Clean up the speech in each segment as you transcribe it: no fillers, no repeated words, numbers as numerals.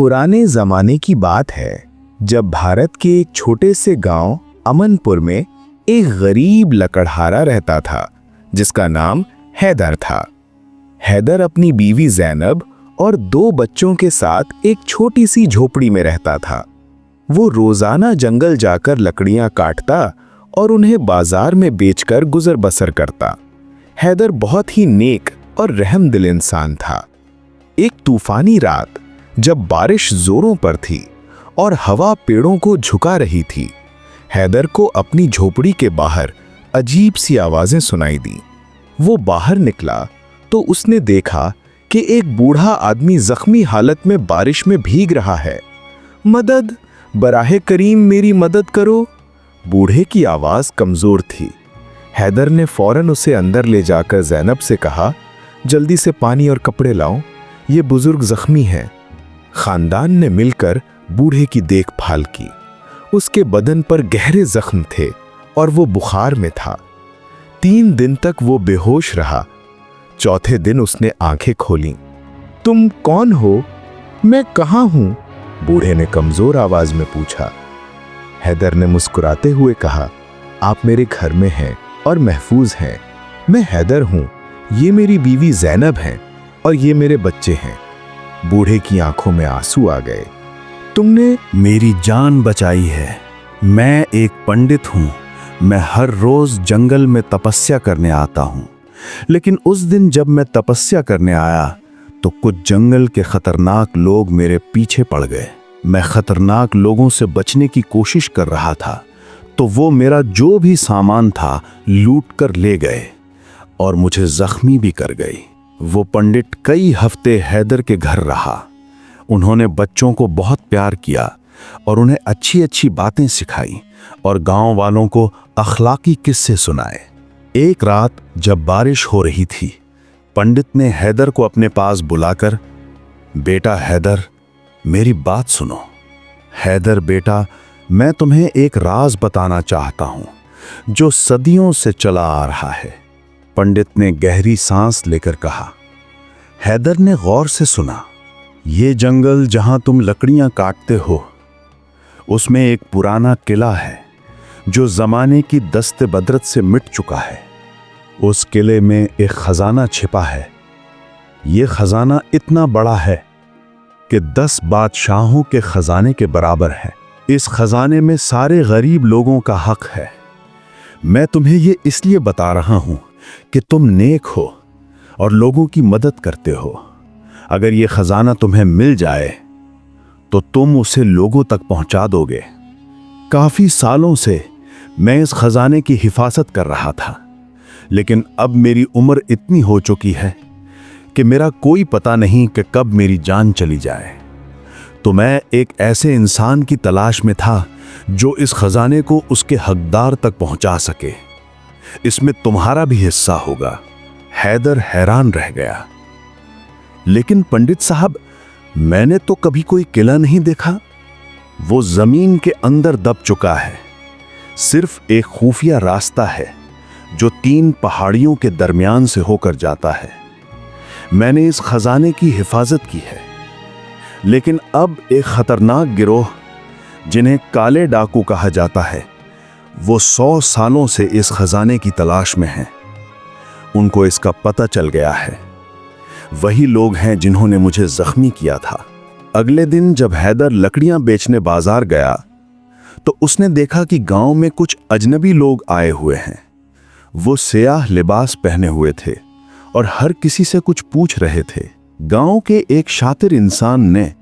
पुराने जमाने की बात है जब भारत के एक छोटे से गांव अमनपुर में एक गरीब लकड़हारा रहता था जिसका नाम हैदर था। हैदर अपनी बीवी जैनब और 2 बच्चों के साथ एक छोटी सी झोपड़ी में रहता था। वो रोजाना जंगल जाकर लकड़ियां काटता और उन्हें बाजार में बेचकर गुजर बसर करता। हैदर बहुत ही नेक और रहमदिल इंसान था। एक तूफानी रात जब बारिश जोरों पर थी और हवा पेड़ों को झुका रही थी, हैदर को अपनी झोपड़ी के बाहर अजीब सी आवाजें सुनाई दी। वो बाहर निकला तो उसने देखा कि एक बूढ़ा आदमी जख्मी हालत में बारिश में भीग रहा है। मदद, बराहे करीम मेरी मदद करो। बूढ़े की आवाज कमजोर थी। हैदर ने फौरन उसे अंदर ले जाकर जैनब से कहा, जल्दी से पानी और कपड़े लाओ, ये बुजुर्ग जख्मी है। खानदान ने मिलकर बूढ़े की देखभाल की। उसके बदन पर गहरे जख्म थे और वो बुखार में था। 3 दिन तक वो बेहोश रहा। चौथे दिन उसने आंखें खोलीं। तुम कौन हो? मैं कहाँ हूं? बूढ़े ने कमजोर आवाज में पूछा। हैदर ने मुस्कुराते हुए कहा, आप मेरे घर में हैं और महफूज हैं। मैं हैदर हूं, ये मेरी बीवी जैनब हैं और ये मेरे बच्चे हैं। बूढ़े की आंखों में आंसू आ गए। तुमने मेरी जान बचाई है। मैं एक पंडित हूं। मैं हर रोज जंगल में तपस्या करने आता हूं, लेकिन उस दिन जब मैं तपस्या करने आया तो कुछ जंगल के खतरनाक लोग मेरे पीछे पड़ गए। मैं खतरनाक लोगों से बचने की कोशिश कर रहा था तो वो मेरा जो भी सामान था लूट कर ले गए और मुझे जख्मी भी कर गई। वो पंडित कई हफ्ते हैदर के घर रहा। उन्होंने बच्चों को बहुत प्यार किया और उन्हें अच्छी अच्छी बातें सिखाई और गांव वालों को अखलाकी किस्से सुनाए। एक रात जब बारिश हो रही थी, पंडित ने हैदर को अपने पास बुलाकर, बेटा हैदर, मेरी बात सुनो। हैदर बेटा, मैं तुम्हें एक राज बताना चाहता हूं जो सदियों से चला आ रहा है। पंडित ने गहरी सांस लेकर कहा। हैदर ने गौर से सुना। ये जंगल जहां तुम लकड़ियां काटते हो, उसमें एक पुराना किला है जो जमाने की दस्ते बदरत से मिट चुका है। उस किले में एक खजाना छिपा है। ये खजाना इतना बड़ा है कि 10 बादशाहों के खजाने के बराबर है। इस खजाने में सारे गरीब लोगों का हक है। मैं तुम्हें ये इसलिए बता रहा हूं कि तुम नेक हो और लोगों की मदद करते हो। अगर ये खजाना तुम्हें मिल जाए तो तुम उसे लोगों तक पहुंचा दोगे। काफी सालों से मैं इस खजाने की हिफाजत कर रहा था, लेकिन अब मेरी उम्र इतनी हो चुकी है कि मेरा कोई पता नहीं कि कब मेरी जान चली जाए। तो मैं एक ऐसे इंसान की तलाश में था जो इस खजाने को उसके हकदार तक पहुंचा सके। इसमें तुम्हारा भी हिस्सा होगा। हैदर हैरान रह गया। लेकिन पंडित साहब, मैंने तो कभी कोई किला नहीं देखा। वो जमीन के अंदर दब चुका है। सिर्फ एक खुफिया रास्ता है जो 3 पहाड़ियों के दरमियान से होकर जाता है। मैंने इस खजाने की हिफाजत की है, लेकिन अब एक खतरनाक गिरोह जिन्हें काले डाकू कहा जाता है, वो 100 सालों से इस खजाने की तलाश में हैं। उनको इसका पता चल गया है। वही लोग हैं जिन्होंने मुझे जख्मी किया था। अगले दिन जब हैदर लकड़ियां बेचने बाजार गया तो उसने देखा कि गांव में कुछ अजनबी लोग आए हुए हैं। वो सियाह लिबास पहने हुए थे और हर किसी से कुछ पूछ रहे थे। गांव के एक शातिर इंसान ने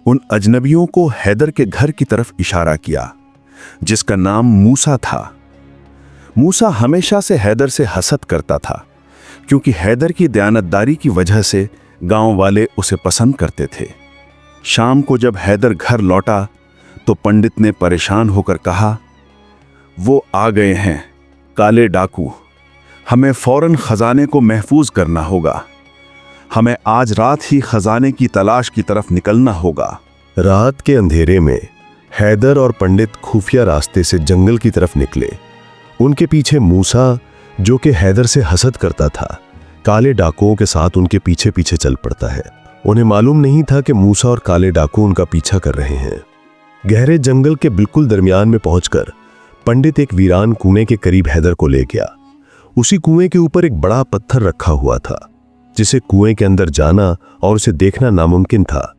उन अजनबियों को हैदर के घर की तरफ इशारा किया, जिसका नाम मूसा था। मूसा हमेशा से हैदर से हसद करता था, क्योंकि हैदर की दयानतदारी की वजह से गांव वाले उसे पसंद करते थे। शाम को जब हैदर घर लौटा तो पंडित ने परेशान होकर कहा, वो आ गए हैं, काले डाकू। हमें फौरन खजाने को महफूज करना होगा। हमें आज रात ही खजाने की तलाश की तरफ निकलना होगा। रात के अंधेरे में हैदर और पंडित खुफिया रास्ते से जंगल की तरफ निकले। उनके पीछे मूसा, जो कि हैदर से हसद करता था, काले डाकुओं के साथ उनके पीछे पीछे चल पड़ता है। उन्हें मालूम नहीं था कि मूसा और काले डाकू उनका पीछा कर रहे हैं। गहरे जंगल के बिल्कुल दरमियान में पहुंचकर पंडित एक वीरान कुएं के करीब हैदर को ले गया। उसी कुएं के ऊपर एक बड़ा पत्थर रखा हुआ था, जिसे कुएं के अंदर जाना और उसे देखना नामुमकिन था।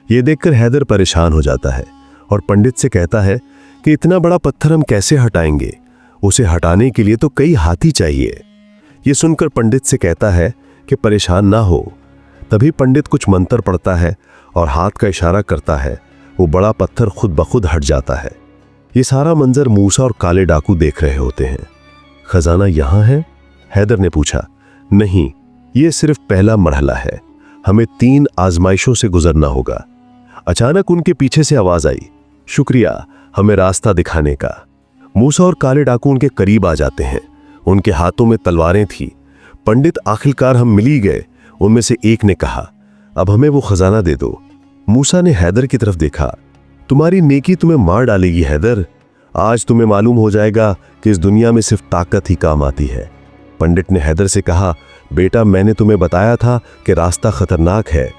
यह देखकर हैदर परेशान हो जाता है और पंडित से कहता है कि इतना बड़ा पत्थर हम कैसे हटाएंगे, उसे हटाने के लिए तो कई हाथी चाहिए। यह सुनकर पंडित से कहता है कि परेशान ना हो। तभी पंडित कुछ मंत्र पढ़ता है और हाथ का इशारा करता है। वो बड़ा पत्थर खुद ब खुद हट जाता है। ये सारा मंजर मूसा और काले डाकू देख रहे होते हैं। खजाना यहाँ है? हैदर ने पूछा। नहीं, ये सिर्फ पहला मरहला है, हमें 3 आजमाइशों से गुजरना होगा। अचानक उनके पीछे से आवाज आई, शुक्रिया हमें रास्ता दिखाने का। मूसा और काले डाकू उनके करीब आ जाते हैं। उनके हाथों में तलवारें थी। पंडित, आखिरकार हम मिल ही गए, उनमें से एक ने कहा। अब हमें वो खजाना दे दो। मूसा ने हैदर की तरफ देखा। तुम्हारी नेकी तुम्हें मार डालेगी हैदर। आज तुम्हें मालूम हो जाएगा कि इस दुनिया में सिर्फ ताकत ही काम आती है। पंडित ने हैदर से कहा, बेटा मैंने तुम्हें बताया था कि रास्ता खतरनाक है,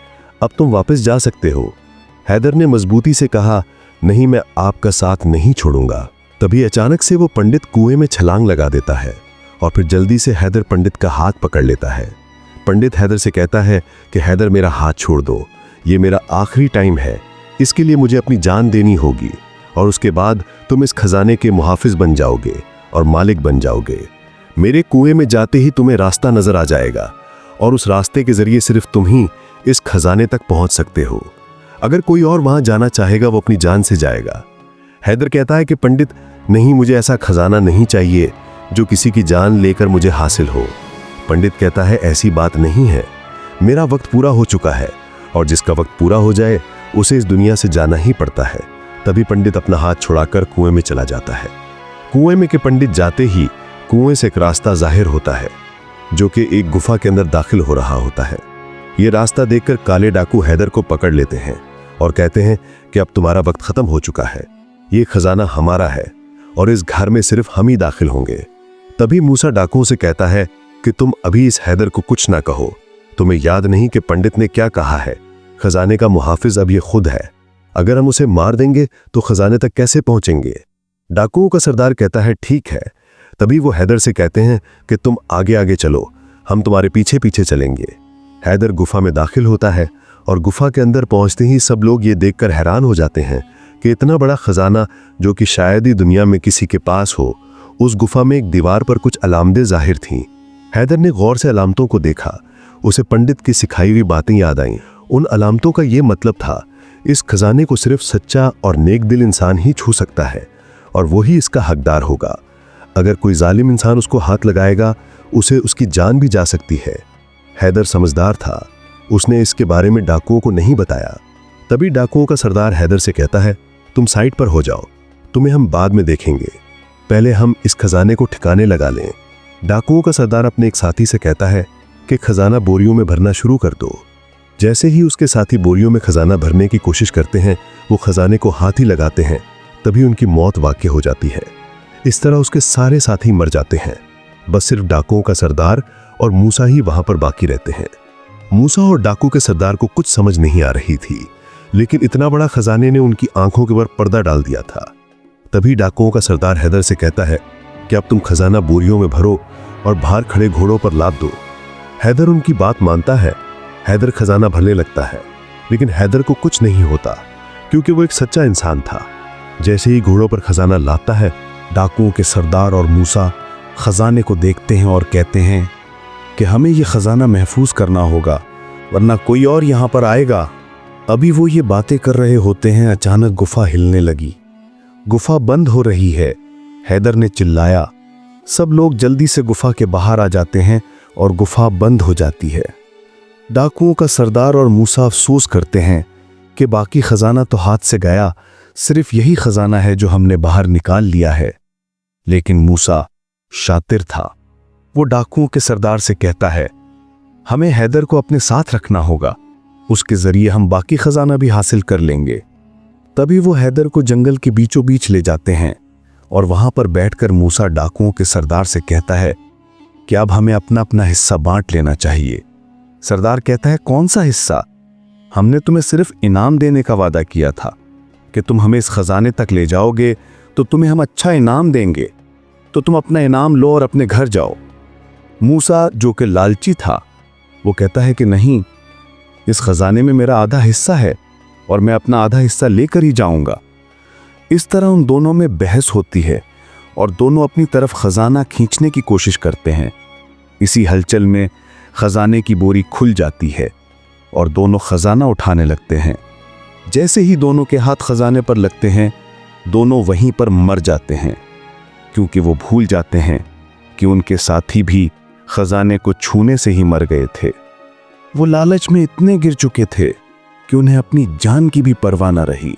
अब तुम वापस जा सकते हो। हैदर ने मजबूती से कहा, नहीं, मैं आपका साथ नहीं छोड़ूंगा। तभी अचानक से वो पंडित कुएं में छलांग लगा देता है और फिर जल्दी से हैदर पंडित का हाथ पकड़ लेता है। पंडित हैदर से कहता है कि हैदर मेरा हाथ छोड़ दो, ये मेरा आखिरी टाइम है, इसके लिए मुझे अपनी जान देनी होगी और उसके बाद तुम इस खजाने के मुहाफिज बन जाओगे और मालिक बन जाओगे। मेरे कुएं में जाते ही तुम्हें रास्ता नजर आ जाएगा और उस रास्ते के जरिए सिर्फ तुम ही इस खजाने तक पहुंच सकते हो। अगर कोई और वहां जाना चाहेगा वो अपनी जान से जाएगा। हैदर कहता है कि पंडित नहीं, मुझे ऐसा खजाना नहीं चाहिए जो किसी की जान लेकर मुझे हासिल हो। पंडित कहता है, ऐसी बात नहीं है, मेरा वक्त पूरा हो चुका है और जिसका वक्त पूरा हो जाए उसे इस दुनिया से जाना ही पड़ता है। तभी पंडित अपना हाथ छुड़ाकर कुएं में चला जाता है। कुएं में के पंडित जाते ही कुएं से एक रास्ता जाहिर होता है जो कि एक गुफा के अंदर दाखिल हो रहा होता है। ये रास्ता देखकर काले डाकू हैदर को पकड़ लेते हैं और कहते हैं कि अब तुम्हारा वक्त खत्म हो चुका है, ये खजाना हमारा है और इस घर में सिर्फ हम ही दाखिल होंगे। तभी मूसा डाकुओं से कहता है कि तुम अभी इस हैदर को कुछ ना कहो। तुम्हें याद नहीं कि पंडित ने क्या कहा है, खजाने का मुहाफिज अब ये खुद है। अगर हम उसे मार देंगे तो खजाने तक कैसे पहुंचेंगे? डाकुओं का सरदार कहता है, ठीक है। तभी वो हैदर से कहते हैं कि तुम आगे आगे चलो, हम तुम्हारे पीछे पीछे चलेंगे। हैदर गुफा में दाखिल होता है और गुफा के अंदर पहुंचते ही सब लोग ये देखकर हैरान हो जाते हैं कि इतना बड़ा खजाना जो कि शायद ही दुनिया में किसी के पास हो। उस गुफा में एक दीवार पर कुछ अलामतें जाहिर थीं। हैदर ने गौर से अलामतों को देखा। उसे पंडित की सिखाई हुई बातें याद आईं। उन अलामतों का ये मतलब था, इस खजाने को सिर्फ सच्चा और नेक दिल इंसान ही छू सकता है और वही इसका हकदार होगा। अगर कोई जालिम इंसान उसको हाथ लगाएगा उसे उसकी जान भी जा सकती है। हैदर समझदार था, उसने इसके बारे में डाकुओं को नहीं बताया। तभी डाकुओं का सरदार हैदर से कहता है, तुम साइड पर हो जाओ, तुम्हें हम बाद में देखेंगे, पहले हम इस खजाने को ठिकाने लगा लें। डाकुओं का सरदार अपने एक साथी से कहता है कि खजाना बोरियों में भरना शुरू कर दो। जैसे ही उसके साथी बोरियों में खजाना भरने की कोशिश करते हैं, वो खजाने को हाथ ही लगाते हैं, तभी उनकी मौत वाक़ई हो जाती है। इस तरह उसके सारे साथी मर जाते हैं। बस सिर्फ डाकुओं का सरदार और मूसा ही वहां पर बाकी रहते हैं। मूसा और डाकू के सरदार को कुछ समझ नहीं आ रही थी, लेकिन इतना बड़ा खजाने ने उनकी आंखों के ऊपर पर्दा डाल दिया था। तभी डाकुओं का सरदार हैदर से कहता है कि अब तुम खजाना बोरियों में भरो और बाहर खड़े घोड़ों पर लाद दो। हैदर उनकी बात मानता है। हैदर खजाना भरने लगता है, लेकिन हैदर को कुछ नहीं होता क्योंकि वो एक सच्चा इंसान था। जैसे ही घोड़ों पर खजाना लाता है, डाकुओं के सरदार और मूसा खजाने को देखते हैं और कहते हैं कि हमें यह खजाना महफूज करना होगा, वरना कोई और यहां पर आएगा। अभी वो ये बातें कर रहे होते हैं, अचानक गुफा हिलने लगी। गुफा बंद हो रही है। हैदर ने चिल्लाया। सब लोग जल्दी से गुफा के बाहर आ जाते हैं और गुफा बंद हो जाती है। डाकुओं का सरदार और मूसा अफसोस करते हैं कि बाकी खजाना तो हाथ से गया, सिर्फ यही खजाना है जो हमने बाहर निकाल लिया है। लेकिन मूसा शातिर था। वो डाकुओं के सरदार से कहता है, हमें हैदर को अपने साथ रखना होगा, उसके जरिए हम बाकी खजाना भी हासिल कर लेंगे। तभी वो हैदर को जंगल के बीचों बीच ले जाते हैं और वहां पर बैठकर मूसा डाकुओं के सरदार से कहता है कि अब हमें अपना अपना हिस्सा बांट लेना चाहिए। सरदार कहता है, कौन सा हिस्सा? हमने तुम्हें सिर्फ इनाम देने का वादा किया था कि तुम हमें इस खजाने तक ले जाओगे तो तुम्हें हम अच्छा इनाम देंगे, तो तुम अपना इनाम लो और अपने घर जाओ। मूसा, जो कि लालची था, वो कहता है कि नहीं, इस खजाने में मेरा आधा हिस्सा है और मैं अपना आधा हिस्सा लेकर ही जाऊंगा। इस तरह उन दोनों में बहस होती है और दोनों अपनी तरफ खजाना खींचने की कोशिश करते हैं। इसी हलचल में खजाने की बोरी खुल जाती है और दोनों खजाना उठाने लगते हैं। जैसे ही दोनों के हाथ खजाने पर लगते हैं, दोनों वहीं पर मर जाते हैं, क्योंकि वो भूल जाते हैं कि उनके साथी भी खजाने को छूने से ही मर गए थे। वो लालच में इतने गिर चुके थे कि उन्हें अपनी जान की भी परवाह न रही।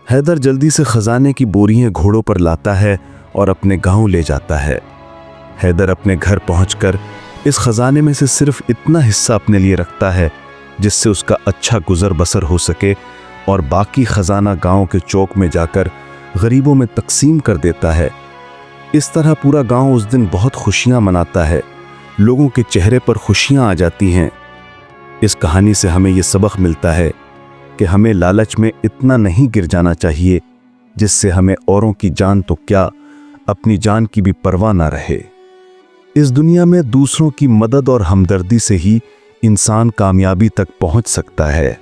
हैदर जल्दी से खजाने की बोरियां घोड़ों पर लाता है और अपने गांव ले जाता है। हैदर अपने घर पहुंचकर इस खजाने में से सिर्फ इतना हिस्सा अपने लिए रखता है जिससे उसका अच्छा गुजर बसर हो सके, और बाकी खजाना गांव के चौक में जाकर गरीबों में तकसीम कर देता है। इस तरह पूरा गांव उस दिन बहुत खुशियां मनाता है। लोगों के चेहरे पर खुशियां आ जाती हैं। इस कहानी से हमें यह सबक मिलता है कि हमें लालच में इतना नहीं गिर जाना चाहिए जिससे हमें औरों की जान तो क्या, अपनी जान की भी परवाह ना रहे। इस दुनिया में दूसरों की मदद और हमदर्दी से ही इंसान कामयाबी तक पहुंच सकता है।